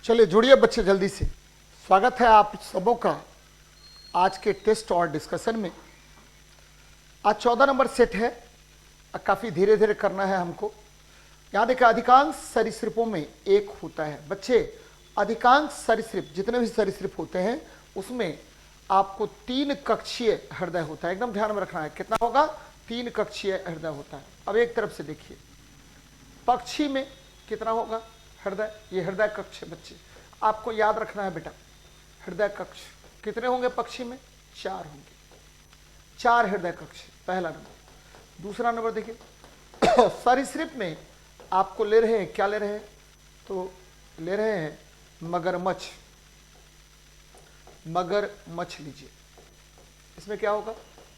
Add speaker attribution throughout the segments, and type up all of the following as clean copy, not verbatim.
Speaker 1: चलिए जुड़िए बच्चे जल्दी से। स्वागत है आप सबों का आज के टेस्ट और डिस्कशन में। आज 14 नंबर सेट है, काफी धीरे धीरे करना है हमको। यहां देखिए अधिकांश सरीसृपों में एक होता है बच्चे। अधिकांश सरीसृप जितने भी सरीसृप होते हैं उसमें आपको 3 कक्षीय हृदय होता है। एकदम ध्यान में रखना है, कितना होगा? 3 कक्षीय हृदय होता है। अब एक तरफ से देखिए, पक्षी में कितना होगा हृदय? ये हृदय कक्ष है बच्चे, आपको याद रखना है बेटा। हृदय कक्ष कितने होंगे पक्षी में? 4 होंगे। 4 हृदय कक्ष, पहला नंबर। दूसरा नंबर देखिए सरीसृप में आपको ले रहे हैं, क्या ले रहे हैं? तो ले रहे हैं मगरमच्छ। मगरमच्छ लीजिए, इसमें क्या होगा?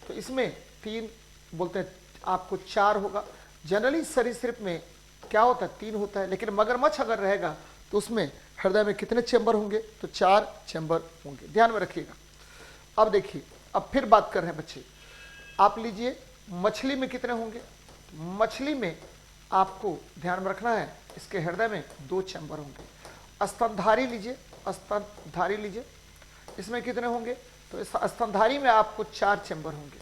Speaker 1: तो इसमें 3 बोलते हैं, आपको 4 होगा। जनरली सरीसृप में क्या होता है? 3 होता है, लेकिन मगरमच्छ अगर रहेगा तो उसमें हृदय में कितने चेंबर होंगे? तो 4 चेंबर होंगे, ध्यान में रखिएगा। अब देखिए, अब फिर बात कर रहे हैं बच्चे, आप लीजिए मछली में कितने होंगे? मछली में आपको ध्यान में रखना है, इसके हृदय में 2 चेंबर होंगे। स्तनधारी लीजिए, स्तनधारी लीजिए, इसमें कितने होंगे? तो इस स्तनधारी में आपको 4 चेंबर होंगे।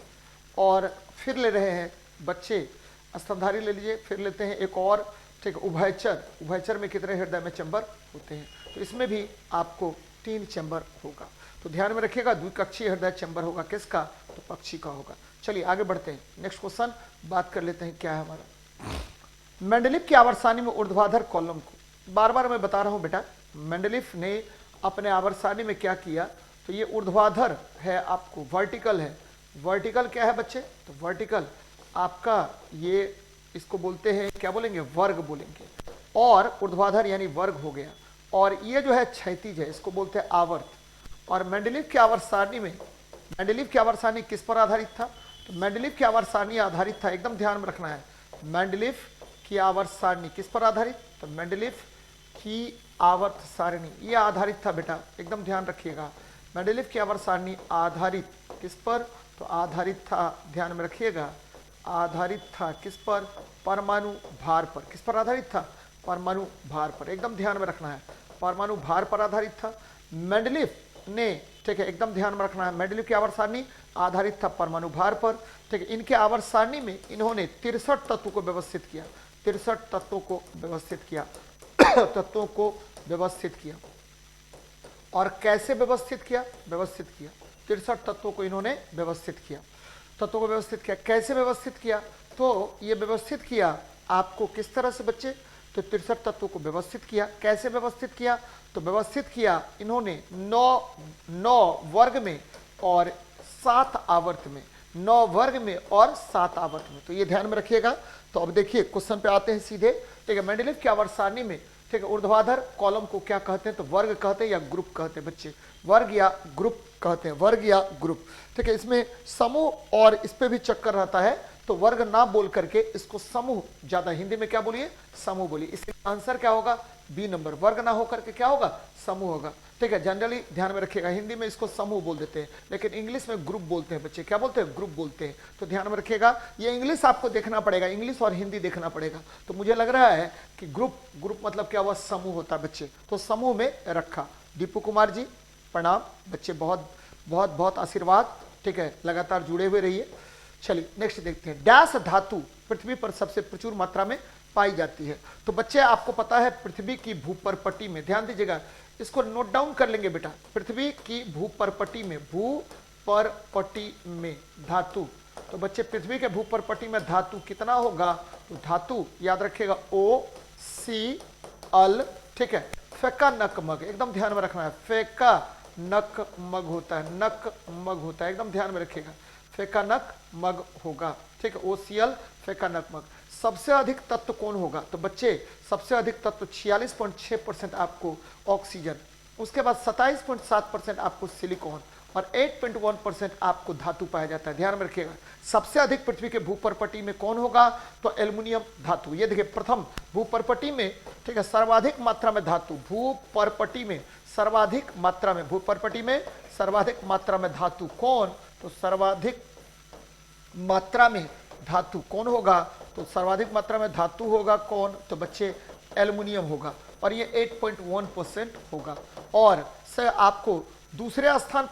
Speaker 1: और फिर ले रहे हैं बच्चे, स्तनधारी ले लीजिए, फिर लेते हैं एक और, ठीक है, उभयचर। उभयचर में कितने हृदय में चेंबर होते हैं? तो इसमें भी आपको 3 चेंबर होगा। तो ध्यान में रखिएगा, द्विकक्षीय हृदय चेंबर होगा किसका? तो पक्षी का होगा। चलिए आगे बढ़ते हैं, नेक्स्ट क्वेश्चन बात कर लेते हैं। क्या है हमारा? मेंडेलीव की आवर्त में ऊर्ध्वाधर कॉलम को, बार बार मैं बता रहा हूं बेटा, मेंडेलीव ने अपने आवर्त में क्या किया? तो ये ऊर्ध्वाधर है, आपको वर्टिकल है। वर्टिकल क्या है बच्चे? तो वर्टिकल आपका ये इसको बोलते हैं, क्या बोलेंगे? वर्ग बोलेंगे। और ऊर्ध्वाधर यानी वर्ग हो गया। और ये जो है क्षैतिज है, इसको बोलते हैं आवर्त। और मेंडेलीव की आवर्त सारणी में, मेंडेलीव की आवर्त सारणी किस पर आधारित था? तो मेंडेलीव की आवर्त सारणी आधारित था, एकदम ध्यान में रखना है, मेंडेलीव की आवर्त सारणी किस पर आधारित? तो मेंडेलीव की आवर्त सारणी ये आधारित था बेटा, एकदम ध्यान रखिएगा। मेंडेलीव की आवर्त सारणी आधारित किस पर? तो आधारित था, ध्यान में रखिएगा, आधारित था किस पर? परमाणु भार पर। किस पर आधारित था? परमाणु भार पर, एकदम ध्यान में रखना है, परमाणु भार पर आधारित था। मेंडेलीव ने, ठीक है, एकदम ध्यान में रखना है, मेंडेलीव की आवर्त सारणी आधारित था परमाणु भार पर, ठीक है। इनके आवर्त सारणी में इन्होंने 63 तत्वों को व्यवस्थित किया, 63 तत्वों को व्यवस्थित किया तत्वों को व्यवस्थित किया। और कैसे व्यवस्थित किया? व्यवस्थित किया 63 तत्वों को इन्होंने व्यवस्थित किया, तत्वों को व्यवस्थित किया। कैसे व्यवस्थित किया? तो ये व्यवस्थित किया आपको किस तरह से बच्चे? तो 63 तत्वों को व्यवस्थित किया। कैसे व्यवस्थित किया? तो व्यवस्थित किया इन्होंने 9 वर्ग में और 7 आवर्त में, 9 वर्ग में और 7 आवर्त में। तो ये ध्यान में रखिएगा। तो अब देखिए क्वेश्चन पे आते हैं सीधे, ठीक है। मेंडेलीव की आवर्त सारणी में, ठीक है, ऊर्ध्वाधर कॉलम को क्या कहते हैं? तो वर्ग कहते हैं या ग्रुप कहते हैं बच्चे? वर्ग या ग्रुप कहते हैं, वर्ग या ग्रुप, ठीक है। इसमें समूह और इस पे भी चक्कर रहता है, तो वर्ग ना बोल करके इसको समूह, ज्यादा हिंदी में क्या बोलिए? समूह बोलिए। इसका आंसर क्या होगा? B number. वर्ग ना होकर के क्या होगा? समूह होगा, ठीक है। जनरली ध्यान में रखिएगा, हिंदी में इसको समूह बोल देते हैं, लेकिन इंग्लिश में ग्रुप बोलते हैं बच्चे। क्या बोलते हैं? ग्रुप बोलते हैं। तो ध्यान में रखिएगा, ये इंग्लिश आपको देखना पड़ेगा, इंग्लिश और हिंदी देखना पड़ेगा। तो मुझे लग रहा है कि ग्रुप मतलब क्या हुआ? समूह होता है बच्चे, तो समूह में रखा। दीपू कुमार जी प्रणाम बच्चे, बहुत बहुत बहुत आशीर्वाद, ठीक है, लगातार जुड़े हुए रहिए। चलिए नेक्स्ट देखते हैं। डैश धातु पृथ्वी पर सबसे प्रचुर मात्रा में पाई जाती है। तो बच्चे आपको पता है पृथ्वी की भूपरपटी में, ध्यान दीजिएगा, इसको नोट डाउन कर लेंगे बेटा। पृथ्वी की भूपरपटी में, भूपरपटी में धातु, तो बच्चे पृथ्वी के भूपरपटी में धातु कितना होगा? तो धातु याद रखिएगा OCl, ठीक है। फेका नक मग, एकदम ध्यान में रखना है, फेका नक मग होता है, नक मग होता है, एकदम ध्यान में रखिएगा, फेका नक मग होगा, ठीक है। OCl फेका नक मग। सबसे अधिक तत्व कौन होगा? तो बच्चे सबसे अधिक तत्व 46.6% आपको ऑक्सीजन, उसके बाद 27.7% आपको सिलिकॉन और 8.1% आपको धातु पाया जाता है। ध्यान में रखिएगा, सबसे अधिक पृथ्वी के भूपरपटी में कौन होगा? तो एल्युमिनियम धातु। ये देखिए प्रथम भूपरपटी में, ठीक है, सर्वाधिक मात्रा में धातु, भूपरपटी में सर्वाधिक मात्रा में, भूपरपटी में सर्वाधिक मात्रा में धातु कौन? तो सर्वाधिक मात्रा में धातु कौन होगा? तो सर्वाधिक मात्रा में धातु होगा कौन? तो बच्चे एल्युमिनियम होगा। और ये 8.1% होगा। और सर आपको दूसरे स्थान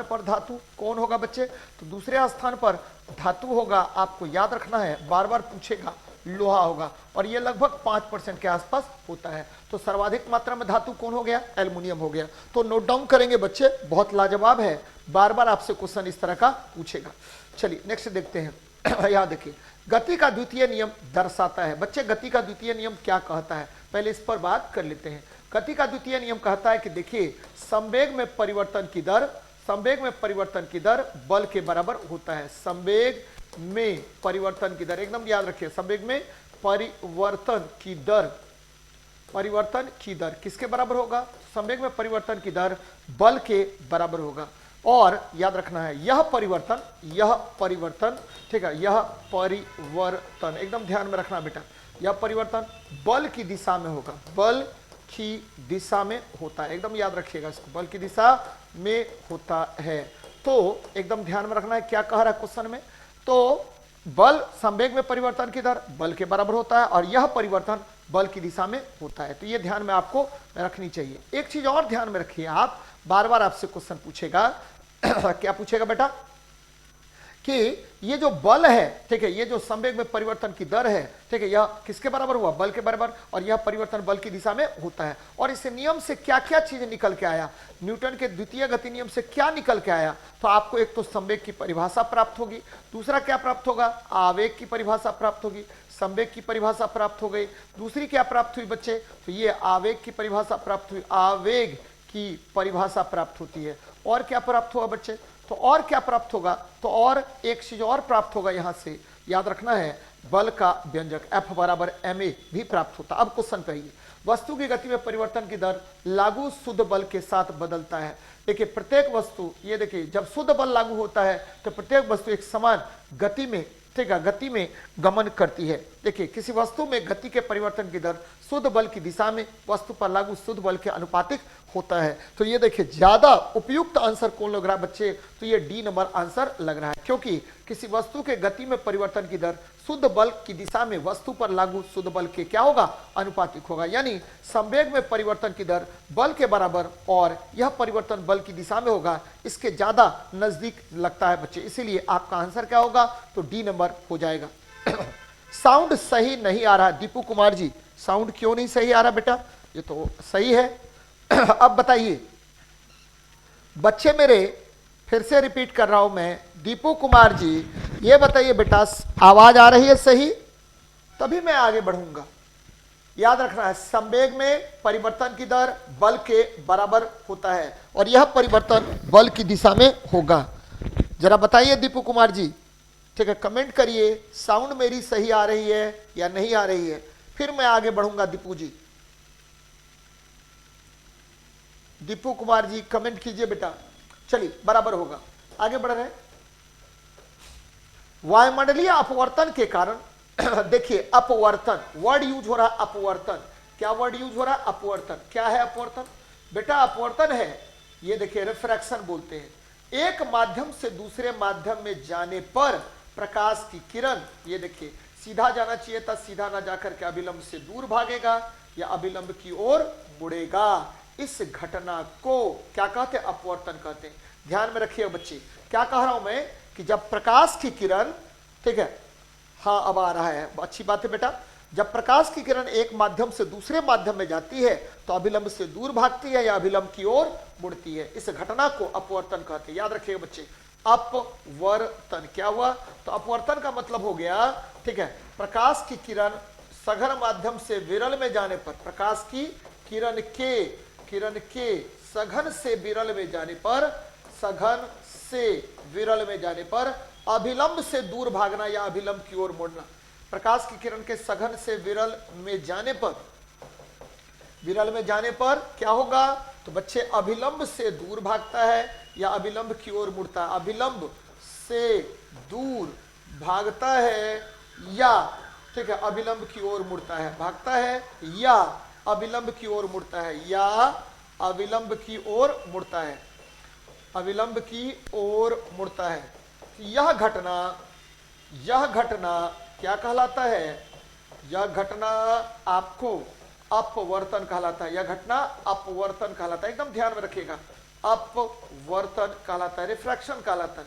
Speaker 1: पर धातु कौन होगा बच्चे? तो दूसरे स्थान पर धातु होगा, आपको याद रखना है, बार बार पूछेगा, लोहा होगा, और ये लगभग 5% के आसपास होता है। तो सर्वाधिक मात्रा में धातु कौन हो गया? एल्युमिनियम हो गया। तो नोट डाउन करेंगे बच्चे, बहुत लाजवाब है, बार बार आपसे क्वेश्चन इस तरह का पूछेगा। चलिए नेक्स्ट देखते हैं। यहां देखिए, गति का द्वितीय नियम दर्शाता है। बच्चे गति का द्वितीय नियम क्या कहता है, पहले इस पर बात कर लेते हैं। गति का द्वितीय नियम कहता है कि देखिए, संवेग में परिवर्तन की दर बल के बराबर होता है। संवेग में परिवर्तन की दर, एकदम याद रखिए, संवेग में परिवर्तन की दर किसके बराबर होगा? संवेग में परिवर्तन की दर बल के बराबर होगा। और याद रखना है, यह परिवर्तन, ठीक है, यह परिवर्तन एकदम ध्यान में रखना बेटा, यह परिवर्तन बल की दिशा में होगा, बल की दिशा में होता है, एकदम याद रखिएगा इसको, बल की दिशा में होता है। तो एकदम ध्यान में रखना है क्या कह रहा है क्वेश्चन में। तो बल, संवेग में परिवर्तन की दर बल के बराबर होता है, और यह परिवर्तन बल की दिशा में होता है। तो ये ध्यान में आपको रखनी चाहिए। एक चीज और ध्यान में रखिए, आप बार बार आपसे क्वेश्चन पूछेगा क्या पूछेगा बेटा, कि ये जो बल है, ठीक है, ये जो संवेग में परिवर्तन की दर है, ठीक है, यह किसके बराबर हुआ? बल के बराबर, और यह परिवर्तन बल की दिशा में होता है। और इस नियम से क्या क्या चीज निकल के आया, न्यूटन के द्वितीय गति नियम से क्या निकल के आया? तो आपको एक तो संवेग की परिभाषा प्राप्त होगी, दूसरा क्या प्राप्त होगा? आवेग की परिभाषा प्राप्त होगी, संवेग की परिभाषा प्राप्त हो गई, दूसरी क्या प्राप्त हुई बच्चे? तो ये आवेग की परिभाषा प्राप्त हुई, आवेग की परिभाषा प्राप्त होती है। और क्या प्राप्त हुआ बच्चे? तो और क्या प्राप्त होगा? तो और एक चीज और प्राप्त होगा, यहां से याद रखना है, बल का व्यंजक F बराबर ma भी प्राप्त होता। अब क्वेश्चन पे आइए, वस्तु की गति में परिवर्तन की दर लागू शुद्ध बल के साथ बदलता है। देखिए प्रत्येक वस्तु, ये देखिए, जब शुद्ध बल लागू होता है तो प्रत्येक वस्तु एक समान गति में, ठीक है, गति में गमन करती है। देखिए किसी वस्तु में गति के परिवर्तन की दर शुद्ध बल की दिशा में वस्तु पर लागू शुद्ध बल के अनुपातिक होता है। तो ये देखिए ज्यादा उपयुक्त आंसर कौन लग रहा है बच्चे? तो ये डी नंबर आंसर लग रहा है, क्योंकि किसी वस्तु के गति में परिवर्तन की दर शुद्ध बल की दिशा में वस्तु पर लागू शुद्ध बल के क्या होगा? अनुपातिक होगा। यानी संवेग में परिवर्तन की दर बल के बराबर और यह परिवर्तन बल की दिशा में होगा, इसके ज्यादा नजदीक लगता है बच्चे, इसीलिए आपका आंसर क्या होगा? तो डी नंबर हो जाएगा। साउंड सही नहीं आ रहा, दीपू कुमार जी, साउंड क्यों नहीं सही आ रहा बेटा? ये तो सही है। अब बताइए बच्चे मेरे, फिर से रिपीट कर रहा हूं मैं, दीपू कुमार जी ये बताइए बेटा, आवाज आ रही है सही? तभी मैं आगे बढ़ूंगा। याद रखना है, संवेग में परिवर्तन की दर बल के बराबर होता है, और यह परिवर्तन बल की दिशा में होगा। जरा बताइए दीपू कुमार जी, ठीक है, कमेंट करिए, साउंड मेरी सही आ रही है या नहीं आ रही है, फिर मैं आगे बढ़ूंगा। दीपू जी, दीपू कुमार जी कमेंट कीजिए बेटा। चलिए बराबर होगा, आगे बढ़ रहे हैं। वायुमंडलीय अपवर्तन के कारण देखिए अपवर्तन वर्ड यूज हो रहा है, अपवर्तन, क्या वर्ड यूज हो रहा है? अपवर्तन। क्या है अपवर्तन बेटा? अपवर्तन है, ये देखिए रिफ्रैक्शन बोलते हैं, एक माध्यम से दूसरे माध्यम में जाने पर प्रकाश की किरण, ये देखिए सीधा जाना चाहिए था, सीधा ना जाकर के अभिलंब से दूर भागेगा या अभिलंब की ओर मुड़ेगा। इस घटना को क्या कहते हैं? अपवर्तन कहते हैं। ध्यान में रखिए बच्चे, क्या कह रहा हूं मैं, कि जब प्रकाश की किरण, ठीक है, हाँ अब आ रहा है, अच्छी बात है बेटा, जब प्रकाश की किरण एक माध्यम से दूसरे माध्यम में जाती है तो अभिलंब से दूर भागती है या अभिलंब की ओर मुड़ती है, इस घटना को अपवर्तन कहते हैं। याद रखिएगा बच्चे, अपवर्तन क्या हुआ? तो अपवर्तन का मतलब हो गया, ठीक है, प्रकाश की किरण सघन माध्यम से विरल में जाने पर, प्रकाश की किरण के सघन से विरल में जाने पर, सघन से विरल में जाने पर अभिलंब से दूर भागना या अभिलंब की ओर मुड़ना। प्रकाश की किरण के सघन से विरल में जाने पर क्या होगा? तो बच्चे अभिलंब से दूर भागता है या अभिलंब की ओर मुड़ता है। अभिलंब से दूर भागता है या, ठीक है, अभिलंब की ओर मुड़ता है, भागता है या अभिलंब की ओर मुड़ता है, या अभिलंब की ओर मुड़ता है, अभिलंब की ओर मुड़ता है। यह घटना क्या कहलाता है? यह घटना आपको अपवर्तन कहलाता है, यह घटना अपवर्तन कहलाता है, एकदम ध्यान में रखिएगा, अपवर्तन कहलाता है, रिफ्रैक्शन कहलाता है।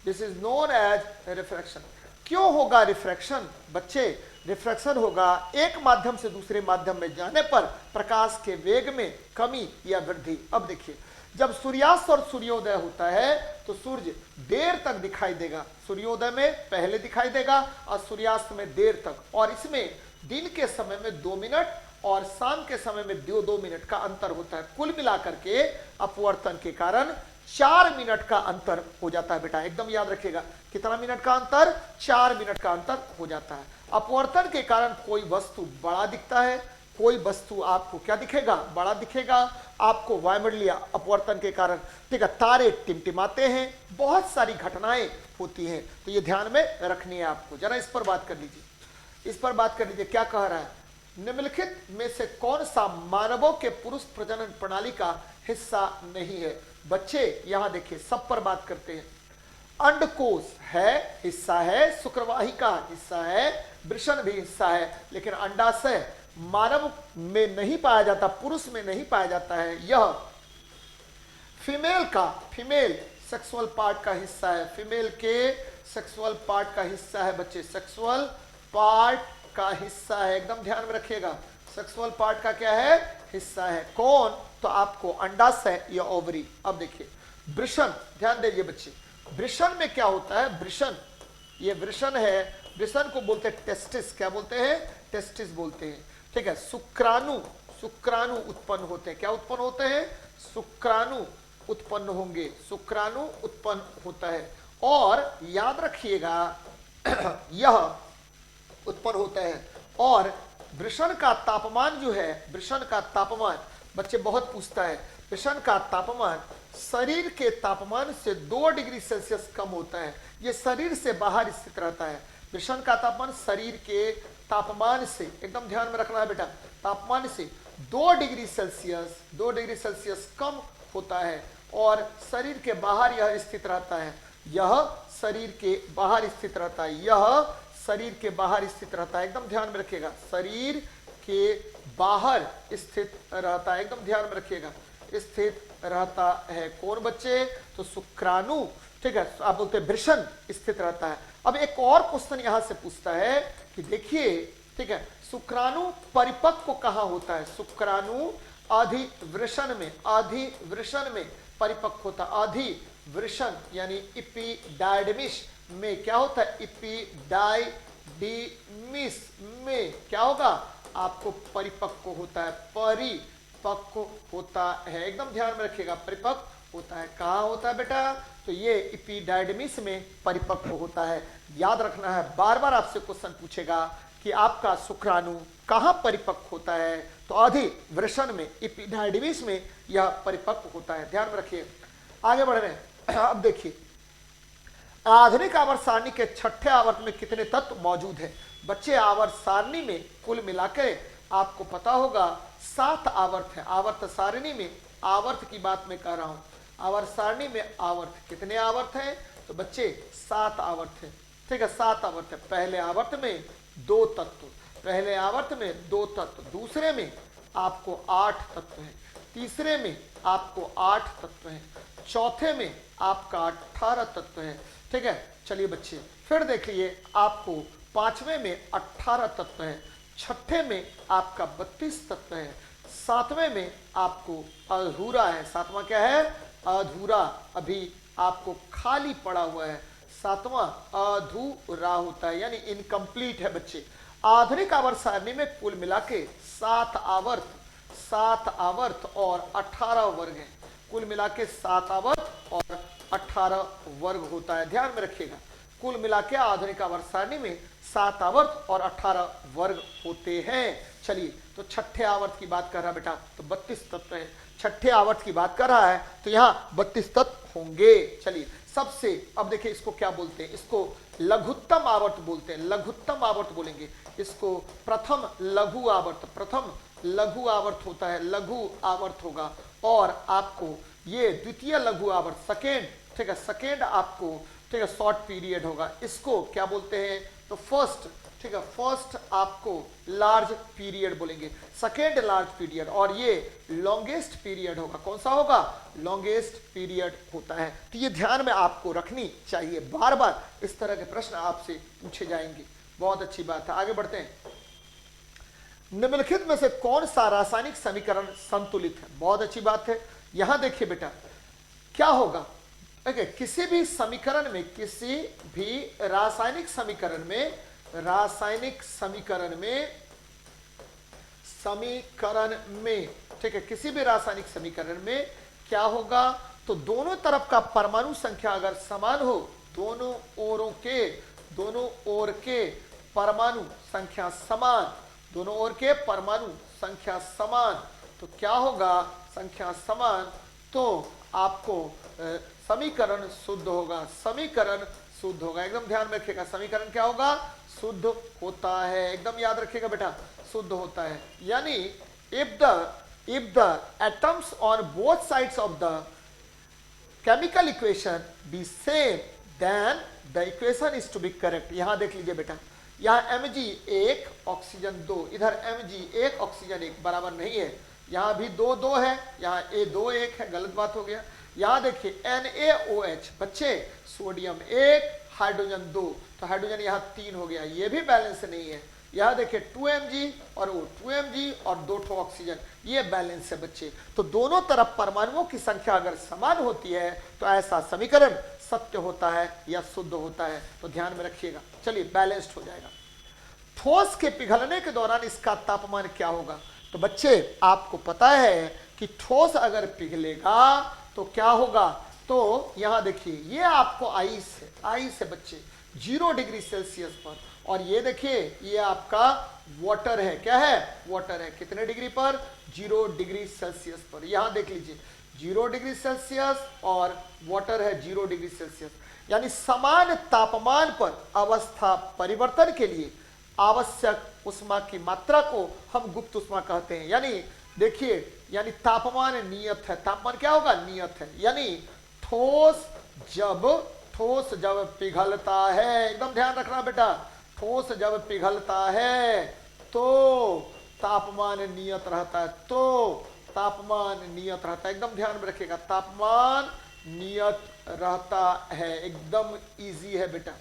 Speaker 1: This is known as refraction. क्यों होगा रिफ्रैक्शन बच्चे? रिफ्रैक्शन होगा एक माध्यम से दूसरे माध्यम में जाने पर प्रकाश के वेग में कमी या वृद्धि। अब देखिए, जब सूर्यास्त और सूर्योदय होता है तो सूर्य देर तक दिखाई देगा, सूर्योदय में पहले दिखाई देगा और सूर्यास्त में देर तक, और इसमें दिन के समय में 2 मिनट और शाम के समय में 2 मिनट का अंतर होता है। कुल मिलाकर के अपवर्तन के कारण 4 मिनट का अंतर हो जाता है बेटा, एकदम याद रखिएगा। कितना मिनट का अंतर? 4 मिनट का अंतर हो जाता है। अपवर्तन के कारण कोई वस्तु बड़ा दिखता है, कोई वस्तु आपको क्या दिखेगा? बड़ा दिखेगा आपको वायुमंडलीय अपवर्तन के कारण, ठीक है। तारे टिमटिमाते हैं, बहुत सारी घटनाएं होती हैं, तो ये ध्यान में रखनी है आपको। जरा इस पर बात कर लीजिए, इस पर बात कर लीजिए। क्या कह रहा है? निम्नलिखित में से कौन सा मानवों के पुरुष प्रजनन प्रणाली का हिस्सा नहीं है? बच्चे यहां देखिए, सब पर बात करते हैं। अंडकोश है, हिस्सा है, शुक्रवाहिका हिस्सा है, वृषण भी हिस्सा है, लेकिन अंडाशय मानव में नहीं पाया जाता, पुरुष में नहीं पाया जाता है। यह फीमेल का, फीमेल सेक्सुअल पार्ट का हिस्सा है, फीमेल के सेक्सुअल पार्ट का हिस्सा है बच्चे, सेक्सुअल पार्ट का हिस्सा है, एकदम ध्यान में रखिएगा। सेक्सुअल पार्ट का क्या है? हिस्सा है। कौन? तो आपको अंडाशय या ओवरी। अब देखिए वृषण, ध्यान दीजिए बच्चे, वृषण में क्या होता है? वृषण, ये वृषण है, वृषण को बोलते हैं टेस्टिस। क्या बोलते हैं? टेस्टिस बोलते हैं, ठीक है। शुक्राणु, शुक्राणु उत्पन्न होते हैं। क्या उत्पन्न होते हैं? शुक्राणु उत्पन्न होंगे, शुक्राणु उत्पन्न होता है। और याद रखिएगा यह उत्पन्न होता है। और वृषण का तापमान जो है, वृषण का तापमान बच्चे बहुत पूछता है, वृषण का तापमान शरीर के तापमान से 2 डिग्री सेल्सियस कम होता है। यह शरीर से बाहर स्थित रहता है। वृषण का तापमान शरीर के तापमान से, एकदम ध्यान में रखना है बेटा, तापमान से 2 डिग्री सेल्सियस, 2 डिग्री सेल्सियस कम होता है और शरीर के बाहर यह स्थित रहता है। यह शरीर के बाहर स्थित रहता है, यह शरीर के बाहर स्थित रहता है, एकदम ध्यान में रखिएगा। शरीर के बाहर स्थित रहता है, एकदम ध्यान में रखिएगा, स्थित रहता है। कौन बच्चे? तो शुक्राणु, ठीक है, आप बोलते हैं वृषण स्थित रहता है। अब एक और क्वेश्चन यहां से पूछता है कि देखिए, ठीक है, शुक्राणु परिपक्व कहां होता है? शुक्राणु अधिवृषण में, अधिवृषण में परिपक्व होता है। अधिवृषण यानी इपिडायडिमिस में क्या होता है? इपिडायडिमिस में क्या होगा? आपको परिपक्व होता है, परिपक्व होता है, एकदम ध्यान में रखिएगा, परिपक्व होता है। कहाँ होता है बेटा? तो ये इपिडायडिमिस में परिपक्व होता है। याद रखना है, बार बार आपसे क्वेश्चन पूछेगा कि आपका शुक्राणु कहाँ परिपक्व होता है? तो अधिवृषण में, इपिडायडिमिस में यह परिपक्व होता है, ध्यान में रखिए। आगे बढ़ रहे हैं। अब देखिए, आधुनिक आवर्त सारणी के 6ठे आवर्त में कितने तत्व मौजूद हैं? बच्चे आवर्त सारणी में कुल मिलाकर आपको पता होगा 7 आवर्त है। आवर्त सारणी में, आवर्त की बात मैं कर रहा हूं, आवर्त सारणी में आवर्त कितने आवर्त हैं? तो बच्चे 7 आवर्त है, ठीक है, 7 आवर्त है। पहले आवर्त में 2 तत्व, पहले आवर्त में 2 तत्व, दूसरे में आपको 8 तत्व हैं, तीसरे में आपको 8 तत्व हैं, चौथे में आपका 18 तत्व है, ठीक है। चलिए बच्चे फिर देखिए, आपको 5वें में 18 तत्व है, छठे में आपका 32 तत्व है, 7वें में आपको अधूरा है। 7वां क्या है? अधूरा, अभी आपको खाली पड़ा हुआ है, 7वां अधूरा होता है, यानी इनकम्प्लीट है बच्चे। आधुनिक आवर्त सारणी में कुल मिला के 7 आवर्त, 7 आवर्त और 18 वर्ग है। कुल मिला के 7 आवर्त और 18 वर्ग होता है, ध्यान में रखिएगा। कुल मिला के आधुनिक आवर्त सारणी में 7 आवर्त और 18 वर्ग होते हैं। चलिए, तो छठे आवर्त की बात कर रहा है बेटा, तो 32 तत्व है। छठे आवर्त की बात कर रहा है तो यहाँ 32 तत्व होंगे। चलिए, सबसे अब देखिए इसको क्या बोलते हैं? इसको लघुत्तम आवर्त बोलते हैं, लघुत्तम आवर्त बोलेंगे इसको। प्रथम लघु आवर्त, प्रथम लघु आवर्त होता है, लघु आवर्त होगा। और आपको ये द्वितीय लघु आवर्त, सेकेंड, ठीक है, सेकेंड आपको, ठीक है, शॉर्ट पीरियड होगा। इसको क्या बोलते हैं? तो फर्स्ट, ठीक है, फर्स्ट आपको लार्ज पीरियड बोलेंगे, सेकेंड लार्ज पीरियड, और ये लॉन्गेस्ट पीरियड होगा। कौन सा होगा? लॉन्गेस्ट पीरियड होता है। तो ये ध्यान में आपको रखनी चाहिए, बार बार इस तरह के प्रश्न आपसे पूछे जाएंगे। बहुत अच्छी बात है, आगे बढ़ते हैं। निम्नलिखित में से कौन सा रासायनिक समीकरण संतुलित है? बहुत अच्छी बात है। यहां देखिए बेटा क्या होगा, देखिए किसी भी समीकरण में, किसी भी रासायनिक समीकरण में, ठीक है, किसी भी रासायनिक समीकरण में क्या होगा, तो दोनों तरफ का परमाणु संख्या अगर समान हो, दोनों ओर के परमाणु संख्या समान, दोनों ओर के परमाणु संख्या समान, तो क्या होगा, संख्या समान, तो आपको समीकरण शुद्ध होगा, समीकरण शुद्ध होगा। एकदम ध्यान में रखिएगा, समीकरण क्या होगा? शुद्ध होता है। एकदम याद रखिएगा बेटा, शुद्ध होता है। यानी if the atoms on both sides of the chemical equation be same, then the equation is to be correct। यहां देख लीजिए बेटा, यहाँ Mg1 ऑक्सीजन 2, इधर Mg1 ऑक्सीजन 1 बराबर नहीं है, यहाँ भी 2 2 है, यहाँ A2 1 है, गलत बात हो गया। यहाँ देखिए NaOH, बच्चे सोडियम 1 हाइड्रोजन 2, तो हाइड्रोजन यहाँ 3 हो गया, ये भी बैलेंस नहीं है। यहाँ देखिए 2Mg और वो 2Mg और 2 ठो ऑक्सीजन, ये बैलेंस है बच्चे। तो दोनों तरफ परमाणुओं की संख्या अगर समान होती है तो ऐसा समीकरण सत्य होता है या शुद्ध होता है। तो ध्यान में रखिएगा। चलिए, बैलेंस्ड हो जाएगा। ठोस के पिघलने के दौरान इसका तापमान क्या होगा? तो बच्चे आपको पता है कि ठोस अगर पिघलेगा तो क्या होगा, तो यहां देखिए ये आपको आइस है बच्चे 0 डिग्री सेल्सियस पर, और ये देखिए ये आपका वाटर है, क्या है? वाटर है। कितने डिग्री पर? 0 डिग्री सेल्सियस पर। यहां देख लीजिए 0 डिग्री सेल्सियस और वाटर है 0 डिग्री सेल्सियस, यानी समान तापमान पर अवस्था परिवर्तन के लिए आवश्यक उष्मा की मात्रा को हम गुप्त उष्मा कहते हैं। यानी देखिए, यानी तापमान नियत है। तापमान क्या होगा? नियत है। यानी ठोस जब पिघलता है, एकदम ध्यान रखना बेटा, ठोस जब पिघलता है तो तापमान नियत रहता है, तो तापमान नियत रहता है। एकदम ध्यान में रखिएगा, तापमान नियत रहता है। एकदम इजी है बेटा,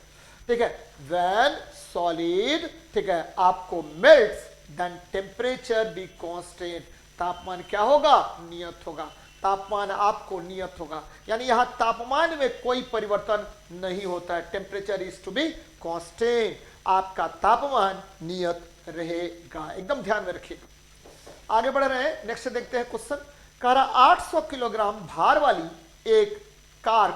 Speaker 1: ठीक है। व्हेन सॉलिड, ठीक है, आपको melts then temperature be constant, तापमान क्या होगा? नियत होगा। तापमान आपको नियत होगा, यानी यहां तापमान में कोई परिवर्तन नहीं होता है। Temperature is to be constant, आपका तापमान नियत रहेगा। एकदम ध्यान में रखिएगा। आगे बढ़ रहे हैं, नेक्स्ट देखते हैं क्वेश्चन। कह रहा 800 किलोग्राम भार वाली एक कार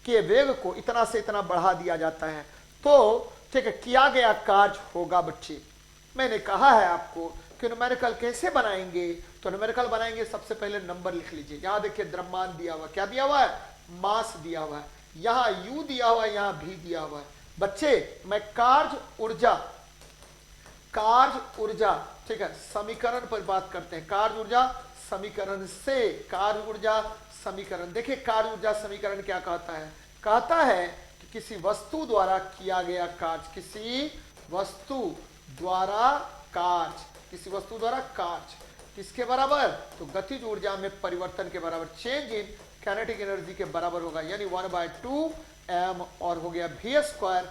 Speaker 1: के वेग को इतना से इतना बढ़ा दिया जाता है, तो ठीक है, किया गया कार्य होगा बच्चे। मैंने कहा है आपको कि न्यूमेरिकल कैसे बनाएंगे, तो न्यूमेरिकल बनाएंगे सबसे पहले नंबर लिख लीजिए। यहां देखिए द्रव्यमान दिया हुआ, क्या दिया हुआ है? मास दिया हुआ है। यहां U दिया हुआ है, यहां V दिया हुआ है। बच्चे मैं कार्य ऊर्जा, ठीक है, समीकरण पर बात करते हैं। कार्य ऊर्जा समीकरण से, कार्य ऊर्जा समीकरण, देखिए कार्य ऊर्जा समीकरण क्या कहता है? कहता है कि किसी वस्तु द्वारा किया गया कार्य, किसी वस्तु द्वारा कार्य किसके बराबर? तो गतिज ऊर्जा में परिवर्तन के बराबर, चेंज इन काइनेटिक एनर्जी के बराबर होगा, यानी 1/2 m, और हो गया v²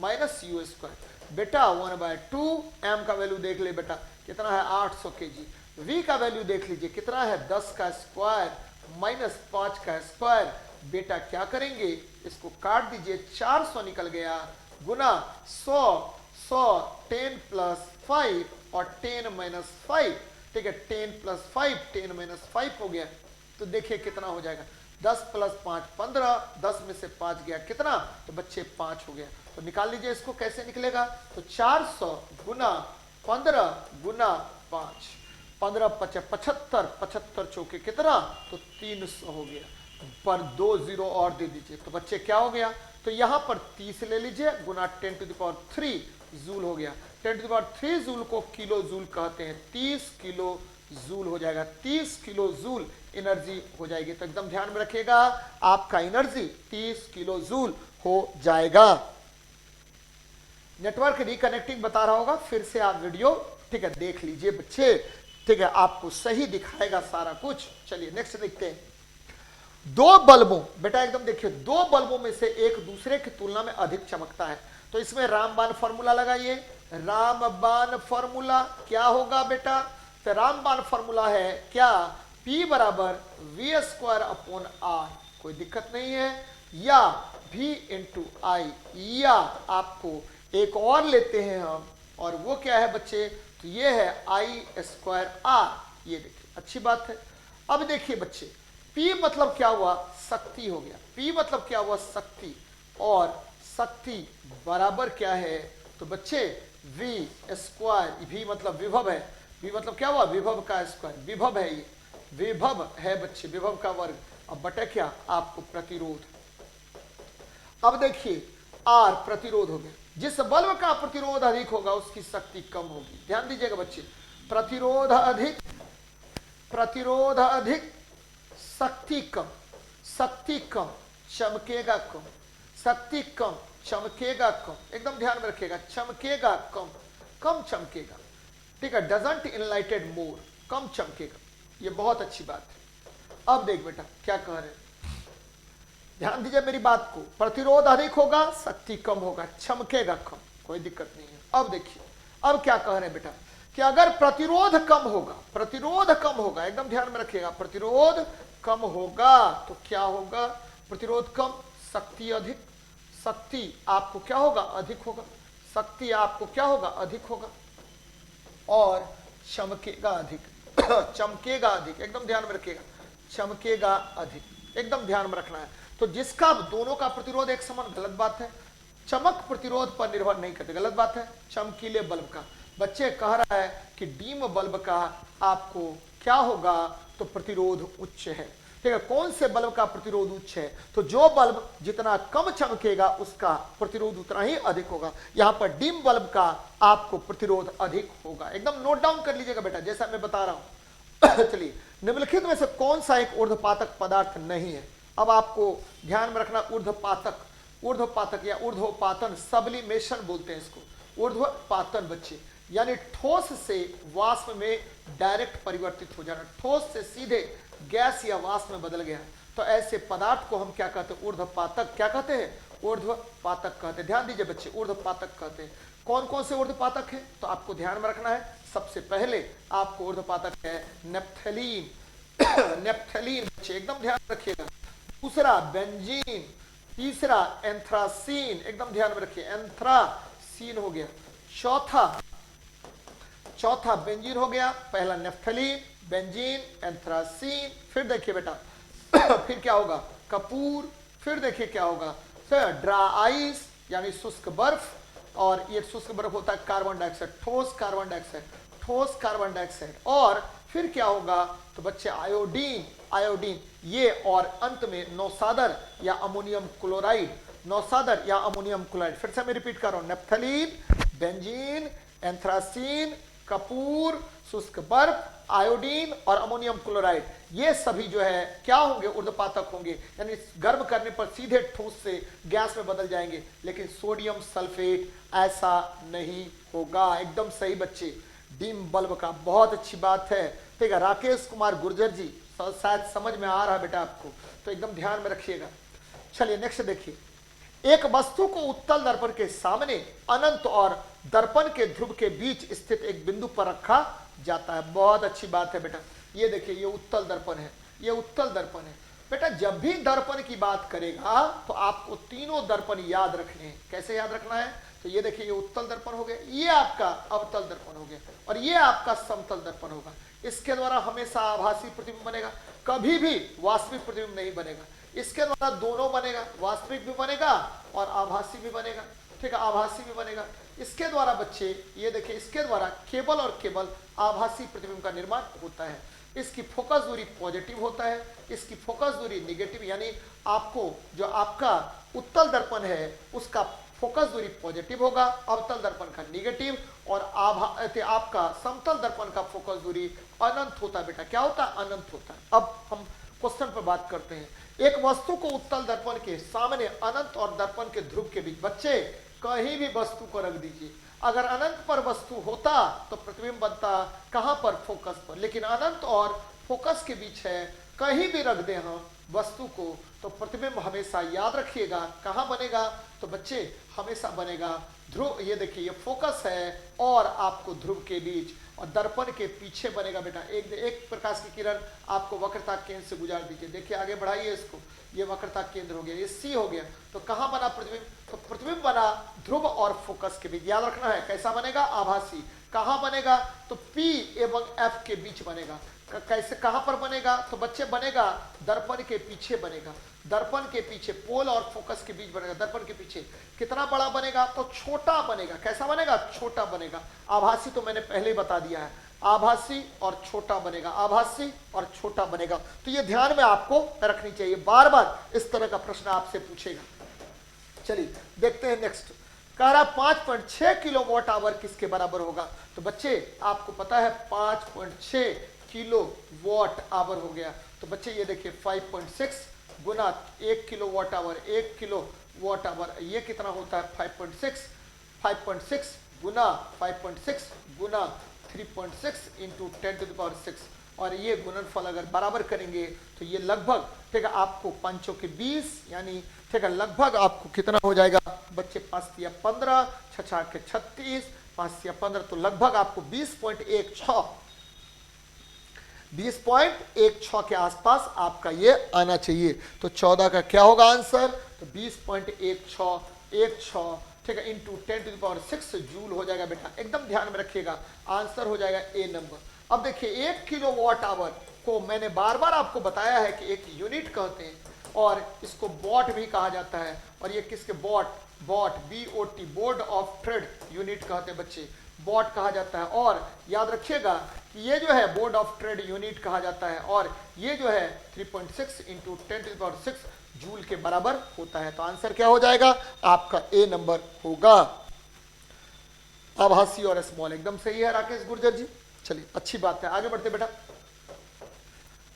Speaker 1: माइनस u²। बेटा 1/2 m का वैल्यू देख ले बेटा, कितना है? 800 kg। v का वैल्यू देख लीजिए, कितना है? 10 का स्क्वायर माइनस 5 का स्क्वायर। बेटा क्या करेंगे, इसको काट दीजिए, 400 निकल गया, गुना 100 10 + 5 और 10 - 5, ठीक है, 10 + 5 10 - 5 हो गया। तो देखिए कितना हो जाएगा, 10 + 5 15, 10 में से 5 गया, कितना? तो बच्चे 5 हो गया। तो निकाल लीजिए इसको, कैसे निकलेगा? तो 400 गुना 15 गुना 5, 15 × 5 = 75, 75 चौके कितना? तो 300 हो गया। पर 2 0 और दे दीजिए, तो बच्चे क्या हो गया? तो यहां पर 30 ले लीजिए, गुना 10³ जूल हो गया। 10³ जूल को किलो जूल कहते हैं, 30 किलो जूल हो जाएगा, 30 किलो जूल एनर्जी हो जाएगी। तो एकदम ध्यान में रखिएगा, आपका एनर्जी 30 किलो जूल हो जाएगा। नेटवर्क रिकनेक्टिंग बता रहा होगा, फिर से आप वीडियो ठीक है देख लीजिए बच्चे, ठीक है आपको सही दिखाएगा सारा कुछ। चलिए नेक्स्ट देखते हैं। दो बल्बों, बेटा एकदम देखिए, दो बल्बों में से एक दूसरे की तुलना में अधिक चमकता है, तो इसमें रामबाण फॉर्मूला लगाइए। रामबाण फॉर्मूला क्या होगा बेटा? तो रामबाण फॉर्मूला है क्या? P बराबर वी स्क्वायर अपॉन आर, कोई दिक्कत नहीं है, या V इंटू आई, या आपको एक और लेते हैं हम, और वो क्या है बच्चे? तो ये है आई स्क्वायर आर। ये देखिए अच्छी बात है। अब देखिए बच्चे, P मतलब क्या हुआ? शक्ति हो गया। P मतलब क्या हुआ? शक्ति, और शक्ति बराबर क्या है? तो बच्चे V स्क्वायर, V मतलब विभव है, V मतलब क्या हुआ? विभव का स्क्वायर, विभव है, ये विभव है बच्चे, विभव का वर्ग, अब बटे क्या? आपको प्रतिरोध। अब देखिए R प्रतिरोध हो गया, जिस बल्ब का प्रतिरोध अधिक होगा उसकी शक्ति कम होगी। ध्यान दीजिएगा बच्चे, प्रतिरोध अधिक, प्रतिरोध अधिक, शक्ति कम, शक्ति कम, चमकेगा कम, शक्ति कम, चमकेगा कम, एकदम ध्यान में रखिएगा, चमकेगा कम, कम चमकेगा, ठीक है, डजंट इनलाइटेड मोर, कम चमकेगा, ये बहुत अच्छी बात है। अब देख बेटा क्या कह रहे हैं, ध्यान दीजिए मेरी बात को, प्रतिरोध अधिक होगा, शक्ति कम होगा, चमकेगा कम, कोई दिक्कत नहीं है। अब देखिए अब क्या कह रहे हैं बेटा, कि अगर प्रतिरोध कम होगा, प्रतिरोध कम होगा, एकदम ध्यान में रखिएगा, प्रतिरोध कम होगा तो क्या होगा? प्रतिरोध कम, शक्ति अधिक, शक्ति आपको क्या होगा? अधिक होगा, शक्ति आपको क्या होगा? अधिक होगा, और चमकेगा अधिक, चमकेगा अधिक, एकदम ध्यान में रखिएगा, चमकेगा अधिक, एकदम ध्यान में रखना है। तो जिसका दोनों का प्रतिरोध एक समान, गलत बात है, चमक प्रतिरोध पर निर्भर नहीं करते, गलत बात है। चमकीले बल्ब का, बच्चे कह रहा है कि डीम बल्ब का आपको क्या होगा? तो प्रतिरोध उच्च है, ठीक है। कौन से बल्ब का प्रतिरोध उच्च है? तो जो बल्ब जितना कम चमकेगा उसका प्रतिरोध उतना ही अधिक होगा। यहां पर डीम बल्ब का आपको प्रतिरोध अधिक होगा, एकदम नोट डाउन कर लीजिएगा बेटा, जैसा मैं बता रहा हूं। चलिए, निम्नलिखित में से कौन सा एक ऊर्ध्वपातक पदार्थ नहीं है? अब आपको ध्यान में रखना, ऊर्ध्वपातक, ऊर्ध्वपातक या ऊर्ध्वपातन, सब्लिमेशन बोलते हैं इसको, ऊर्ध्वपातन बच्चे, यानी ठोस से वाष्प में डायरेक्ट परिवर्तित हो जाना, ठोस से सीधे गैस या वाष्प में बदल गया, तो ऐसे पदार्थ को हम क्या कहते हैं? ऊर्ध्वपातक। क्या कहते हैं? ऊर्ध्वपातक कहते हैं। ध्यान दीजिए बच्चे, ऊर्ध्वपातक कहते हैं। कौन कौन से ऊर्ध्वपातक हैं? तो आपको ध्यान में रखना है, सबसे पहले आपको ऊर्ध्वपातक है नेप्थलीन, नेप्थलीन बच्चे एकदम ध्यान रखिएगा, दूसरा बेंजीन, तीसरा एंथ्रासीन, एकदम ध्यान में रखिए, एंथ्रासीन हो गया, चौथा बेंजीन हो गया, पहला नेफ्थलीन, बेंजीन, एंथ्रासीन, फिर देखिए बेटा फिर क्या होगा? कपूर, फिर देखिए क्या होगा? फिर ड्राई आइस यानी शुष्क बर्फ, और ये शुष्क बर्फ होता है कार्बन डाइऑक्साइड, ठोस कार्बन डाइऑक्साइड, ठोस कार्बन डाइऑक्साइड, और फिर क्या होगा? तो बच्चे आयोडीन, आयोडीन, ये, और अंत में नौसादर या अमोनियम क्लोराइड, नौसादर या अमोनियम क्लोराइड। फिर से मैं रिपीट कर रहा हूं, नेप्थलीन, बेंजीन, एंथ्रासीन, कपूर, शुष्क बर्फ, आयोडीन और अमोनियम क्लोराइड, ये सभी जो है क्या होंगे? ऊर्ध्वपातक होंगे, यानी गर्म करने पर सीधे ठोस से गैस में बदल जाएंगे। लेकिन सोडियम सल्फेट ऐसा नहीं होगा। एकदम सही बच्चे, डीम बल्ब का, बहुत अच्छी बात है, ठीक है। राकेश कुमार गुर्जर जी, शायद समझ में आ रहा है बेटा आपको, तो एकदम ध्यान में रखिएगा। चलिए नेक्स्ट देखिए, एक वस्तु को उत्तल दर्पण के सामने अनंत और दर्पण के ध्रुव के बीच स्थित एक बिंदु पर रखा जाता है। बहुत अच्छी बात है बेटा, ये देखिए ये उत्तल दर्पण है, ये उत्तल दर्पण है बेटा। जब भी दर्पण की बात करेगा तो आपको तीनों दर्पण याद रखने हैं। कैसे याद रखना है? तो ये देखिए ये उत्तल दर्पण हो गया, ये आपका अवतल दर्पण हो गया, और ये आपका समतल दर्पण होगा। इसके द्वारा हमेशा आभासी प्रतिबिंब बनेगा, कभी भी वास्तविक प्रतिबिंब नहीं बनेगा। इसके द्वारा दोनों बनेगा, वास्तविक भी बनेगा और आभासी भी बनेगा, ठीक है, आभासी भी बनेगा। इसके द्वारा बच्चे ये देखिए, इसके द्वारा केवल और केवल आभासी प्रतिबिंब का निर्माण होता है। इसकी फोकस दूरी पॉजिटिव होता है, इसकी फोकस दूरी नेगेटिव, यानी आपको जो आपका उत्तल दर्पण है उसका फोकस दूरी पॉजिटिव होगा, अवतल दर्पण का नेगेटिव, और आपका समतल दर्पण का फोकस दूरी अनंत होता है बेटा। क्या होता है? अनंत होता है। अब हम क्वेश्चन पर बात करते हैं। एक वस्तु को उत्तल दर्पण के सामने अनंत और दर्पण के ध्रुव के बीच, बच्चे कहीं भी वस्तु को रख दीजिए। अगर अनंत पर वस्तु होता तो प्रतिबिंब बनता कहां पर, फोकस पर, लेकिन अनंत और फोकस के बीच है, कहीं भी रख दें हम वस्तु को तो प्रतिबिंब हमेशा, याद रखिएगा, कहां बनेगा, तो बच्चे हमेशा बनेगा ध्रुव, ये देखिए ये फोकस है और आपको ध्रुव के बीच, और दर्पण के पीछे बनेगा बेटा। एक प्रकाश की किरण आपको वक्रता केंद्र से गुजार दीजिए, देखिए आगे बढ़ाइए इसको, ये वक्रता केंद्र हो गया, ये सी हो गया, तो कहां बना प्रतिबिंब, तो प्रतिबिंब बना ध्रुव और फोकस के बीच। याद रखना है कैसा बनेगा, आभासी। कहां बनेगा, तो P एवं F के बीच बनेगा। कैसे, कहां पर बनेगा, तो बच्चे बनेगा दर्पण के पीछे बनेगा, दर्पण के पीछे, पोल और फोकस के बीच बनेगा, दर्पण के पीछे। कितना बड़ा बनेगा, तो छोटा बनेगा। कैसा बनेगा, छोटा बनेगा। आभासी तो मैंने पहले ही बता दिया है, आभासी और छोटा बनेगा, आभासी और छोटा बनेगा। तो ये ध्यान में आपको रखनी चाहिए, बार बार इस तरह का प्रश्न आपसे पूछेगा। चलिए देखते हैं नेक्स्ट, कह रहा 5.6 किलोवाट आवर किसके बराबर होगा, तो बच्चे आपको पता है 5.6 किलोवाट आवर हो गया, तो बच्चे ये देखिए 5.6 गुना 1 किलोवाट आवर, 1 किलोवाट आवर ये कितना होता है 5.6 गुना 5.6 गुना 3.6 इंटू 10⁶, और ये गुणनफल अगर बराबर करेंगे तो ये लगभग, ठीक है, आपको 5 के 20 यानी, ठीक है, लगभग आपको कितना हो जाएगा बच्चे, 5 या 15, 6 के 36, 5 या 15, तो लगभग आपको 20.16 के आसपास आपका ये आना चाहिए। तो 14 का क्या होगा आंसर, तो 20.16, ठीक है, इंटू 10⁶ जूल हो जाएगा बेटा, एकदम ध्यान में रखिएगा, आंसर हो जाएगा ए नंबर। अब देखिए 1 किलोवाट आवर को मैंने बार बार आपको बताया है कि एक यूनिट कहते हैं, और इसको वॉट भी कहा जाता है, और ये किसके, what, BOT, board of trade unit कहते हैं बच्चे, वॉट कहा जाता है। और याद रखिएगा कि ये जो है बोर्ड ऑफ ट्रेड यूनिट कहा जाता है, और ये जो है 3.6 इंटू 10⁶ जूल के बराबर होता है। तो आंसर क्या हो जाएगा आपका, ए नंबर होगा। आभासी और स्मॉल एकदम सही है राकेश गुर्जर जी। चलिए अच्छी बात है, आगे बढ़ते बेटा।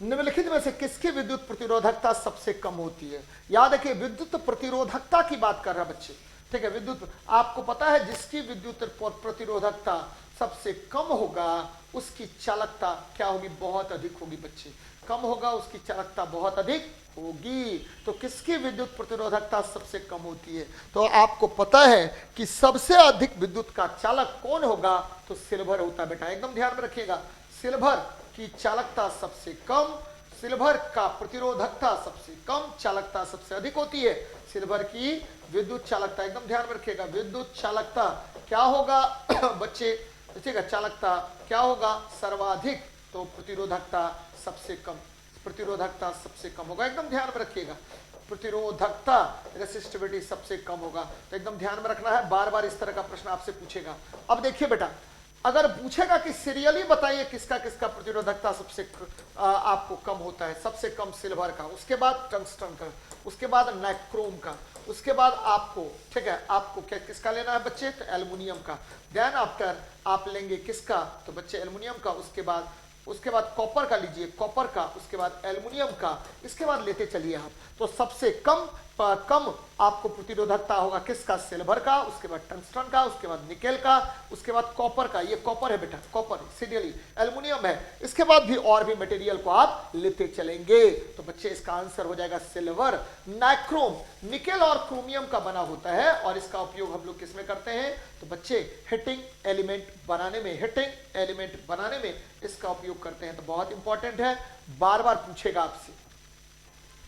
Speaker 1: निम्नलिखित में से किसकी विद्युत प्रतिरोधकता सबसे कम होती है, याद रखिए विद्युत प्रतिरोधकता की बात कर रहा बच्चे, ठीक है, विद्युत, आपको पता है जिसकी विद्युत प्रतिरोधकता सबसे कम होगा उसकी चालकता क्या होगी, बहुत अधिक होगी बच्चे, कम होगा उसकी चालकता बहुत अधिक होगी। तो किसकी विद्युत प्रतिरोधकता सबसे कम होती है, तो आपको पता है कि सबसे अधिक विद्युत का चालक कौन होगा, तो सिल्वर होता है बेटा, एकदम ध्यान में रखिएगा, सिल्वर की चालकता सबसे कम, सिल्वर का प्रतिरोधकता सबसे कम, चालकता सबसे अधिक होती है। सिल्वर की विद्युत चालकता, एकदम ध्यान में रखिएगा, विद्युत चालकता क्या होगा बच्चे, ठीक है, चालकता क्या होगा सर्वाधिक, तो प्रतिरोधकता सबसे कम, प्रतिरोधकता सबसे कम होगा, एकदम ध्यान में रखिएगा, प्रतिरोधकता रेसिस्टिविटी सबसे कम होगा। तो एकदम ध्यान में रखना है, बार बार इस तरह का प्रश्न आपसे पूछेगा। अब देखिए बेटा, अगर पूछेगा कि सीरियली बताइए किसका किसका प्रतिरोधकता सबसे आपको कम होता है, सबसे कम सिल्वर का, उसके बाद टंगस्टन का, उसके बाद नाइक्रोम का, उसके बाद आपको, ठीक है, आपको क्या किसका लेना है बच्चे, तो एल्युमिनियम का, देन आफ्टर आप लेंगे किसका, तो बच्चे एल्युमिनियम का, उसके बाद कॉपर का लीजिए, कॉपर का, उसके बाद एल्युमिनियम का, इसके बाद लेते चलिए आप। तो सबसे कम आपको प्रतिरोधकता होगा किसका, सिल्वर का, उसके बाद टंगस्टन का, उसके बाद निकेल का, उसके बाद कॉपर का, ये कॉपर है बेटा, कॉपर सीरियली, एल्युमिनियम है, इसके बाद भी और भी मटेरियल को आप लेते चलेंगे। तो बच्चे इसका आंसर हो जाएगा सिल्वर। नाइक्रोम निकेल और क्रोमियम का बना होता है, और इसका उपयोग हम लोग किसमें करते हैं, तो बच्चे हीटिंग एलिमेंट बनाने में, हीटिंग एलिमेंट बनाने में इसका उपयोग करते हैं। तो बहुत इंपॉर्टेंट है, बार बार पूछेगा आपसे।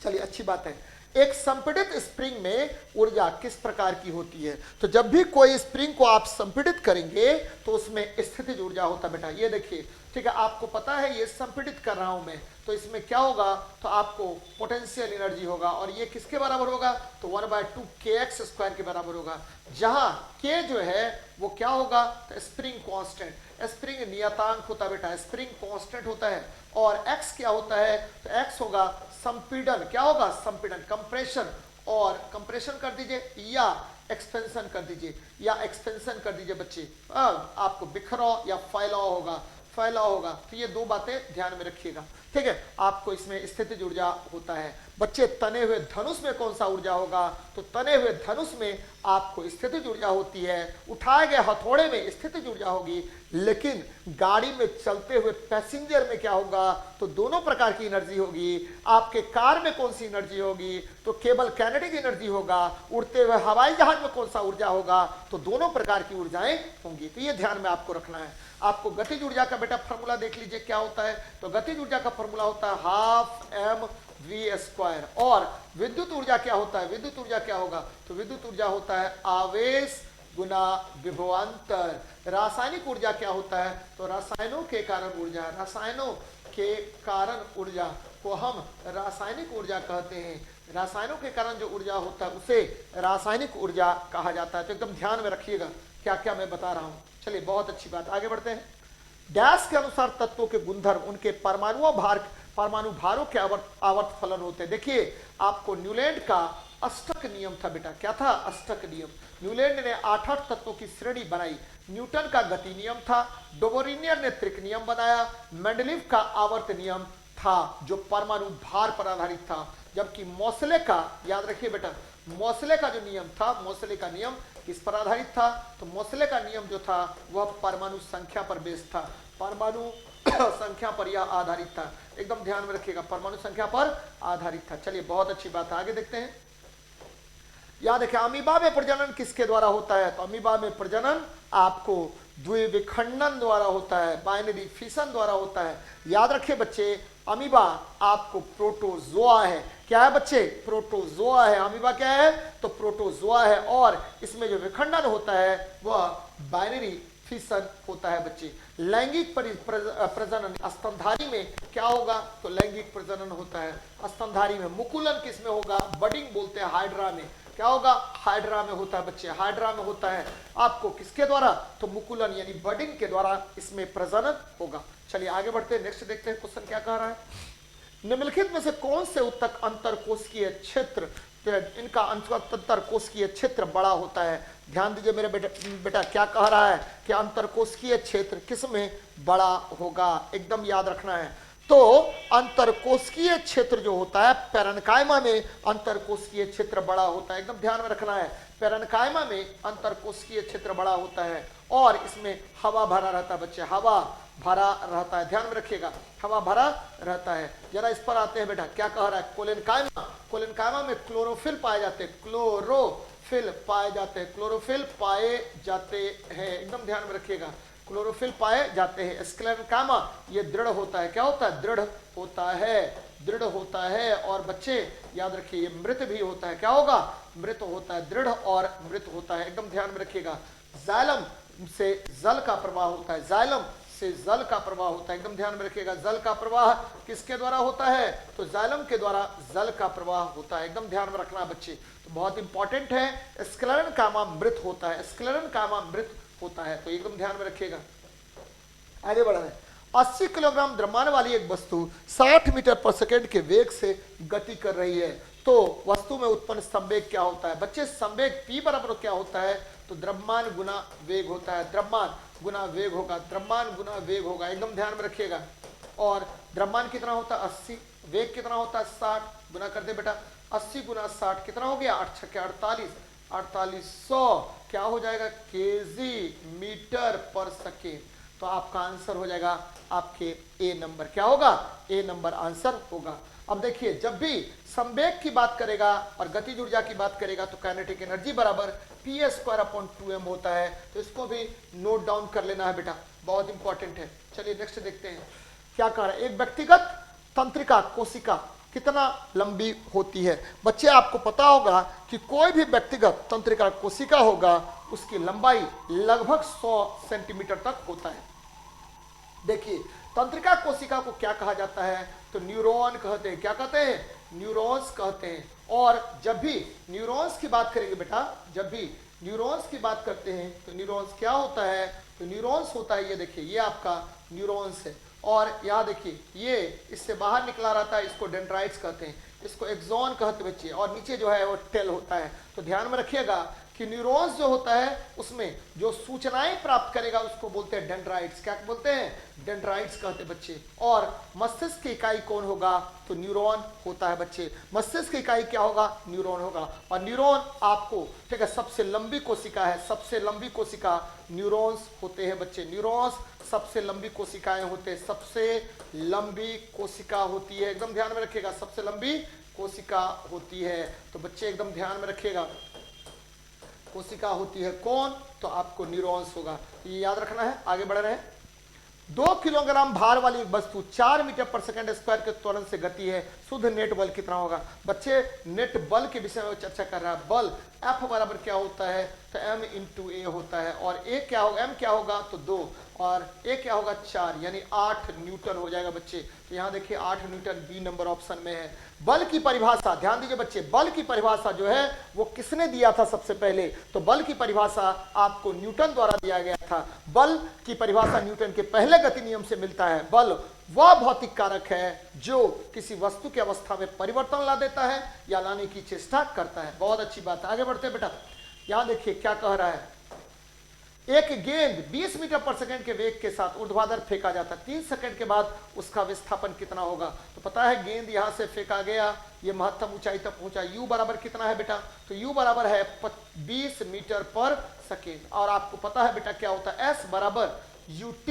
Speaker 1: चलिए अच्छी बात है। एक संपीड़ित स्प्रिंग में ऊर्जा किस प्रकार की होती है, तो जब भी कोई स्प्रिंग को आप संपीड़ित करेंगे तो उसमें स्थितिज ऊर्जा होता है बेटा, ये देखिए, ठीक है, आपको पता है ये संपीड़ित कर रहा हूं मैं, तो इसमें क्या होगा, तो आपको पोटेंशियल एनर्जी होगा, और ये किसके बराबर होगा, तो 1/2 kx² के बराबर होगा, जहां k जो है वो क्या होगा, तो स्प्रिंग कांस्टेंट, स्प्रिंग नियतांक होता है बेटा, स्प्रिंग कांस्टेंट होता है, और x क्या होता है, तो x होगा संपीड़न, क्या होगा संपीड़न, कंप्रेशन, और कंप्रेशन कर दीजिए या एक्सपेंशन कर दीजिए, या एक्सपेंशन कर दीजिए बच्चे, आपको बिखराव या फैलाव होगा, तो ये दो बातें ध्यान में रखिएगा। ठीक है, आपको इसमें स्थितिज ऊर्जा होता है। बच्चे तने हुए धनुष में कौन सा ऊर्जा होगा, तो तने हुए धनुष में आपको स्थितिज ऊर्जा होती है। उठाए गए हथौड़े में स्थितिज ऊर्जा होगी, लेकिन गाड़ी में चलते हुए पैसेंजर में क्या होगा, तो दोनों प्रकार की एनर्जी होगी। आपके कार में कौन सी एनर्जी होगी, तो केवल काइनेटिक एनर्जी होगा। उड़ते हुए हवाई जहाज में कौन सा ऊर्जा होगा, तो दोनों प्रकार की ऊर्जाएं होंगी। तो ये ध्यान में आपको रखना है। आपको गतिज ऊर्जा का बेटा फॉर्मूला देख लीजिए क्या होता है, तो गतिज ऊर्जा का फॉर्मूला होता है हाफ एम वी स्क्वायर। और विद्युत ऊर्जा क्या होता है, विद्युत ऊर्जा क्या होगा, तो विद्युत ऊर्जा होता है आवेश गुना विभवांतर। रासायनिक ऊर्जा क्या होता है, तो रसायनों के कारण ऊर्जा, रसायनों के कारण ऊर्जा को हम रासायनिक ऊर्जा कहते हैं। रसायनों के कारण जो ऊर्जा होता है उसे रासायनिक ऊर्जा कहा जाता है। तो एकदम ध्यान में रखिएगा क्या क्या मैं बता रहा हूं। चलिए बहुत अच्छी बात, आगे बढ़ते हैं। डैश के अनुसार तत्वों के गुणधर्म उनके परमाणु भारों के आवर्त फलन होते हैं। देखिए आपको न्यूलैंड का अष्टक नियम था बेटा, क्या था, अष्टक नियम। न्यूलैंड ने 8 तत्वों की श्रेणी बनाई। न्यूटन का गति नियम था, डोबोरिनियर ने त्रिक नियम बनाया, मेंडलीव का आवर्त नियम था जो परमाणु भार पर आधारित था, जबकि मोसले का, याद रखिए बेटा, मोसले का जो नियम था, मोसले का नियम किस पर आधारित था, तो मोसले का नियम जो था वह परमाणु संख्या पर बेस्ड था, परमाणु संख्या पर यह आधारित था। एकदम ध्यान में रखिएगा, परमाणु संख्या पर आधारित था। चलिए बहुत अच्छी बात है, आगे देखते हैं। याद रखिए अमीबा में प्रजनन किसके द्वारा होता है, तो अमीबा में प्रजनन आपको द्विविखंडन द्वारा होता है, बाइनरी फिशन द्वारा होता है। याद रखिए बच्चे, अमीबा आपको प्रोटोजोआ है। क्या है बच्चे, प्रोटोजोआ है। अमीबा क्या है, तो प्रोटोजोआ है, और इसमें जो विखंडन होता है वह बाइनरी फिशन होता है बच्चे। लैंगिक प्रजनन स्तनधारी में क्या होगा, तो लैंगिक प्रजनन होता है स्तनधारी में। मुकुलन किसमें होगा, बडिंग बोलते हैं हाइड्रा में। क्या होगा, हाइड्रा में होता है बच्चे, हाइड्रा में होता है। आपको किसके द्वारा, तो मुकुलन यानी बडिंग के द्वारा इसमें प्रजनन होगा। चलिए आगे बढ़ते हैं, नेक्स्ट देखते हैं क्वेश्चन क्या कह रहा है। निम्नलिखित में से कौन से उत्तक अंतरकोशिकीय क्षेत्र, इनका अंतरकोशिकीय क्षेत्र बड़ा होता है। ध्यान दीजिए मेरे बेटा क्या कह रहा है कि अंतरकोशिकीय क्षेत्र किस में बड़ा होगा, एकदम याद रखना है। तो अंतरकोशिकीय क्षेत्र जो होता है, पेरेन्काइमा में अंतरकोशिकीय क्षेत्र बड़ा होता है, एकदम ध्यान में रखना है। पेरेन्काइमा में अंतरकोशिकीय क्षेत्र बड़ा होता है, और इसमें हवा भरा रहता है बच्चे, हवा भरा रहता है, ध्यान में रखिएगा, हवा भरा रहता है। जरा इस पर आते हैं बेटा, क्या कह रहा है, कोलेनकाइमा, कोलेनकाइमा में क्लोरोफिल पाए जाते हैं, क्लोरोफिल पाए जाते हैं, क्लोरोफिल पाए जाते हैं, एकदम ध्यान में रखिएगा, क्लोरोफिल पाए जाते हैं। स्क्लेरकाइमा ये दृढ़ होता है, क्या होता है, दृढ़ होता है, दृढ़ होता है। और बच्चे याद रखिए ये मृत भी होता है, क्या होगा, मृत होता है, दृढ़ और मृत होता है, एकदम ध्यान में रखिएगा। जाइलम से जल का प्रवाह होता है, जाइलम से जल का प्रवाह होता है, एकदम ध्यान में रखिएगा। जल का प्रवाह किसके द्वारा होता है, तो जाइलम के द्वारा जल का प्रवाह होता है, एकदम ध्यान में रखना बच्चे, तो बहुत इंपॉर्टेंट है। स्क्लेरकाइमा मृत होता है, स्क्लेरकाइमा मृत होता है, तो एकदम ध्यान में रखिएगा। आगे बढ़ रहे हैं। 80 किलोग्राम द्रव्यमान वाली एक वस्तु 60 मीटर पर सेकेंड के वेग से गति कर रही है, तो वस्तु में उत्पन्न संवेग क्या होता है बच्चे, संवेग P बराबर क्या होता है, तो द्रव्यमान गुना वेग होता है, द्रव्यमान गुना वेग होगा, द्रव्यमान गुना वेग होगा, एकदम ध्यान में रखिएगा। और द्रव्यमान कितना होता है 80, वेग कितना होता है 60, गुना कर दे बेटा, 80 गुना 60 कितना हो गया, 8 छक्के 48, 4800 क्या हो जाएगा, केजी मीटर पर सेकेंड। तो आपका आंसर हो जाएगा आपके ए नंबर, क्या होगा, ए नंबर आंसर होगा। अब देखिए जब भी संवेग की बात करेगा और गतिज ऊर्जा की बात करेगा तो काइनेटिक एनर्जी बराबर P²/2m होता है, तो इसको भी नोट डाउन कर लेना है बेटा, बहुत इंपॉर्टेंट है। चलिए नेक्स्ट देखते हैं क्या कह रहा है। एक व्यक्तिगत तंत्रिका कोशिका कितना लंबी होती है बच्चे, आपको पता होगा कि कोई भी व्यक्तिगत तंत्रिका कोशिका होगा उसकी लंबाई लगभग 100 सेंटीमीटर तक होता है। देखिए तंत्रिका कोशिका को क्या कहा जाता है, तो न्यूरॉन कहते हैं, क्या कहते हैं, न्यूरॉन्स कहते हैं। और जब भी न्यूरॉन्स की बात करेंगे बेटा, जब भी न्यूरॉन्स की बात करते हैं तो न्यूरॉन्स क्या होता है, तो न्यूरॉन्स होता है, ये देखिए ये आपका न्यूरॉन्स है, और यहाँ देखिए ये इससे बाहर निकला रहता है, इसको डेंड्राइट्स कहते हैं, इसको एक्सॉन कहते बच्चे, और नीचे जो है वो टेल होता है। तो ध्यान में रखिएगा कि न्यूरॉन्स जो होता है उसमें जो सूचनाएं प्राप्त करेगा उसको बोलते हैं डेंड्राइट्स। क्या बोलते हैं? डेंड्राइट्स कहते हैं बच्चे। और मस्तिष्क की इकाई कौन होगा? तो न्यूरॉन होता है बच्चे। मस्तिष्क की इकाई क्या होगा? न्यूरॉन होगा। और न्यूरॉन आपको, ठीक है, सबसे लंबी कोशिका है, सबसे लंबी कोशिका न्यूरॉन्स होते हैं बच्चे। न्यूरॉन्स सबसे लंबी कोशिकाएं होते हैं, सबसे लंबी कोशिका होती है, एकदम ध्यान में रखिएगा, सबसे लंबी कोशिका होती है। तो बच्चे एकदम ध्यान में रखिएगा, कोशिका होती है कौन? तो आपको न्यूरॉन्स होगा। ये याद रखना है। आगे बढ़ रहे हैं। 2 किलोग्राम भार वाली एक वस्तु 4 मीटर पर सेकंड स्क्वायर के त्वरण से गति है, शुद्ध नेट बल कितना होगा? बच्चे नेट बल के विषय में चर्चा कर रहा है। बल F बराबर क्या होता है? तो M इंटू ए होता है। और ए क्या होगा? M क्या होगा? तो 2, और ए क्या होगा? 4, यानी 8 न्यूटन हो जाएगा बच्चे। तो यहाँ देखिए 8 न्यूटन बी नंबर ऑप्शन में है। बल की परिभाषा ध्यान दीजिए बच्चे, बल की परिभाषा जो है वो किसने दिया था सबसे पहले? तो बल की परिभाषा आपको न्यूटन द्वारा दिया गया था। बल की परिभाषा न्यूटन के पहले गति नियम से मिलता है। बल वह भौतिक कारक है जो किसी वस्तु की अवस्था में परिवर्तन ला देता है या लाने की चेष्टा करता है। बहुत अच्छी बात है। आगे बढ़ते हैं बेटा। यहां देखिए क्या कह रहा है। एक गेंद 20 मीटर पर सेकंड के वेग के साथ ऊर्ध्वाधर फेंका जाता है, 3 सेकंड के बाद उसका विस्थापन कितना होगा? तो पता है गेंद यहां से फेंका गया, ये महत्तम ऊंचाई तक पहुंचा। यू बराबर कितना है बेटा? तो यू बराबर है 20 मीटर पर सेकेंड। और आपको पता है बेटा क्या होता है? एस बराबर ut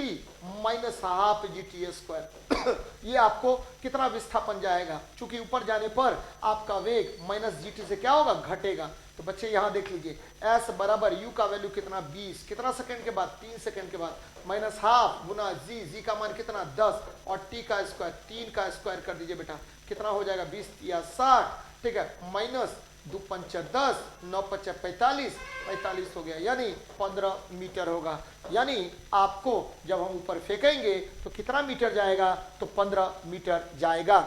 Speaker 1: minus half gta square. ये आपको कितना विस्थापन जाएगा? चूंकि ऊपर जाने पर आपका वेग माइनस gt से क्या होगा? घटेगा। तो बच्चे यहां देख लीजिए, s बराबर u का वैल्यू कितना? 20, कितना सेकंड के बाद? 3 सेकंड के बाद, माइनस हाफ गुना जी का मान कितना? 10, और t का स्क्वायर, 3 का स्क्वायर कर दीजिए बेटा, कितना हो जाएगा? 20 या 60, ठीक है, माइनस 2 पंचा 10, 9 पंचा 45, 45 हो गया, यानी 15 मीटर होगा। यानी आपको जब हम ऊपर फेंकेंगे तो कितना मीटर जाएगा? तो 15 मीटर जाएगा।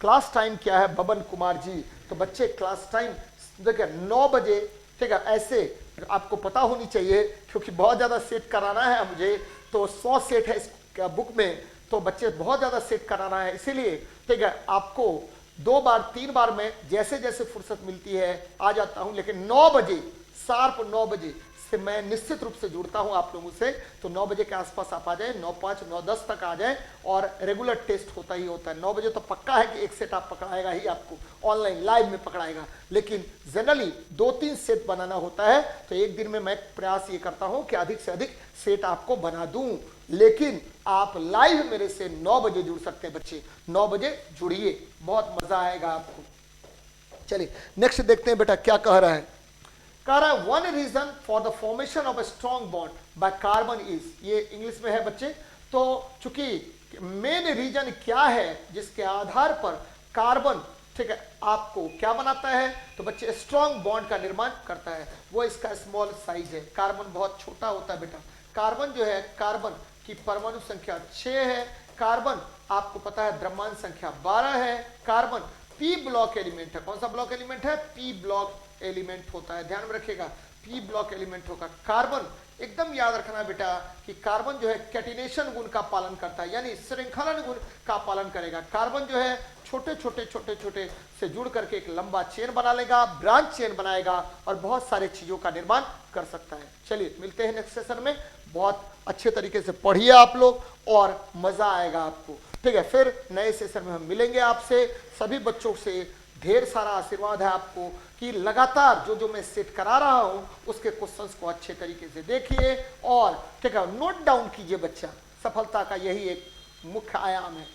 Speaker 1: क्लास टाइम क्या है बबन कुमार जी? तो बच्चे क्लास टाइम देखिए 9 बजे, ठीक है, ऐसे आपको पता होनी चाहिए क्योंकि बहुत ज़्यादा सेट कराना है मुझे। तो 100 सेट है इस बुक में, तो बच्चे बहुत ज़्यादा सेट कराना है, इसीलिए ठीक है आपको 2 बार 3 बार में जैसे जैसे फुर्सत मिलती है आ जाता हूं। लेकिन 9 बजे शार्प 9 बजे से मैं निश्चित रूप से जुड़ता हूं आप लोगों से। तो 9 बजे के आसपास आप आ जाए, 9:05 9:10 तक आ जाए। और रेगुलर टेस्ट होता ही होता है। 9 बजे तो पक्का है कि एक सेट आप पकड़ाएगा ही, आपको ऑनलाइन लाइव में पकड़ाएगा। लेकिन जनरली 2-3 सेट बनाना होता है। तो एक दिन में मैं प्रयास ये करता हूं कि अधिक से अधिक सेट आपको बना दूं। लेकिन आप लाइव मेरे से 9 बजे जुड़ सकते हैं बच्चे। 9 बजे जुड़िए, बहुत मजा आएगा आपको। चलिए नेक्स्ट देखते हैं बेटा क्या कह रहा है। कह रहा है one reason for the formation of a strong bond by carbon is, ये इंग्लिश में है बच्चे। तो चूंकि मेन रीजन क्या है जिसके आधार पर कार्बन, ठीक है, आपको क्या बनाता है? तो बच्चे स्ट्रॉन्ग बॉन्ड का निर्माण करता है, वो इसका स्मॉल साइज है। कार्बन बहुत छोटा होता है बेटा। कार्बन जो है, कार्बन की परमाणु संख्या 6 है। कार्बन आपको पता है द्रव्यमान संख्या 12 है। कार्बन पी ब्लॉक एलिमेंट है। कौन सा ब्लॉक एलिमेंट है? पी ब्लॉक एलिमेंट होता है, ध्यान में रखिएगा, पी ब्लॉक एलिमेंट होगा। कार्बन एकदम याद रखना बेटा कि कार्बन जो है कैटिनेशन गुण का पालन करता है, यानी श्रृंखलन गुण का पालन करेगा। कार्बन जो है छोटे छोटे से जुड़ करके एक लंबा चेन बना लेगा, ब्रांच चेन बनाएगा और बहुत सारे चीजों का निर्माण कर सकता है। चलिए मिलते हैं नेक्स्ट सेशन में। बहुत अच्छे तरीके से पढ़िए आप लोग और मजा आएगा आपको, ठीक है। फिर नए सेशन में हम मिलेंगे आपसे। सभी बच्चों से ढेर सारा आशीर्वाद है आपको कि लगातार जो मैं सेट करा रहा हूं उसके क्वेश्चंस को अच्छे तरीके से देखिए और ठीक है नोट डाउन कीजिए। बच्चा सफलता का यही एक मुख्य आयाम है।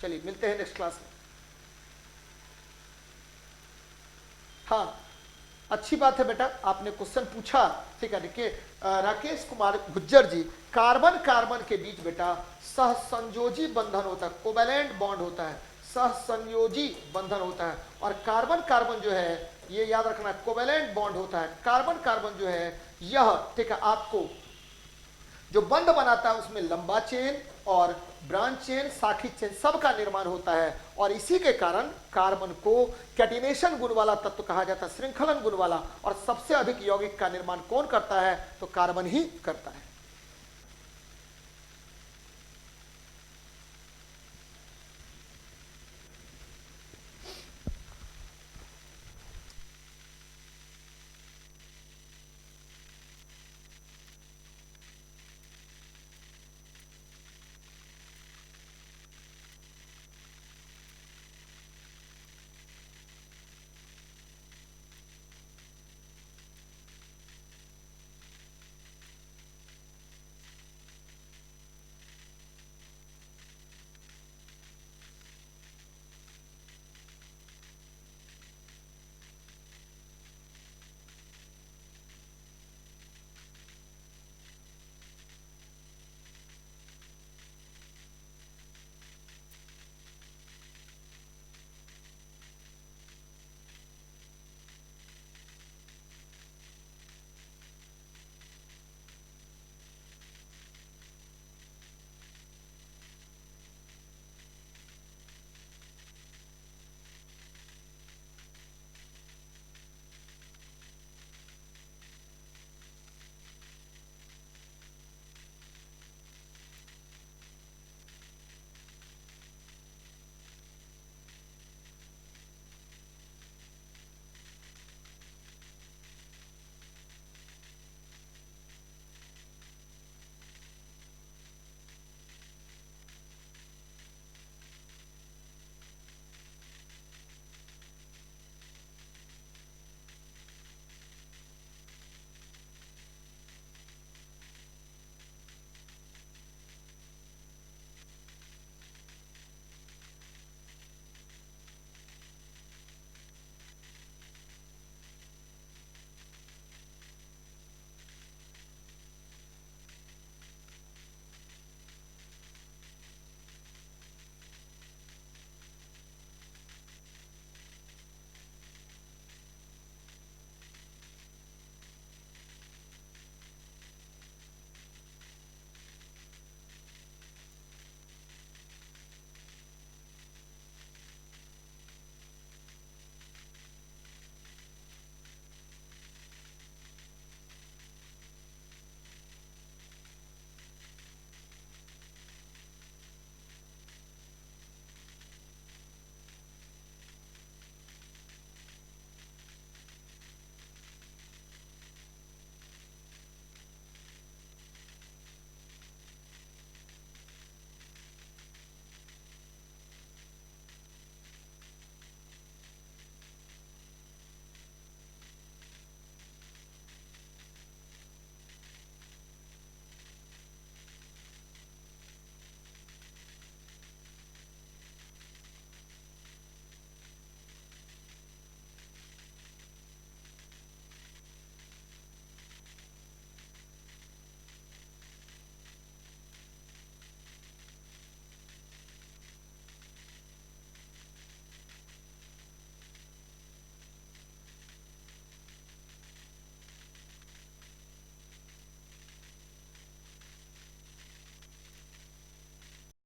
Speaker 1: चलिए मिलते हैं नेक्स्ट क्लास में। हाँ, अच्छी बात है बेटा, आपने क्वेश्चन पूछा, ठीक है। देखिए राकेश कुमार गुज्जर जी, कार्बन कार्बन के बीच बेटा सहसंयोजी बंधन होता है, कोवैलेंट बॉन्ड होता है, सहसंयोजी बंधन होता है। और कार्बन कार्बन जो है ये याद रखना कोवैलेंट बॉन्ड होता है। कार्बन कार्बन जो है यह, ठीक है, आपको जो बंध बनाता है उसमें लंबा चेन और ब्रांच चेन, साखी चेन सब का निर्माण होता है। और इसी के कारण कार्बन को कैटिनेशन गुण वाला तत्व कहा जाता है, श्रृंखलन गुण वाला। और सबसे अधिक यौगिक का निर्माण कौन करता है? तो कार्बन ही करता है।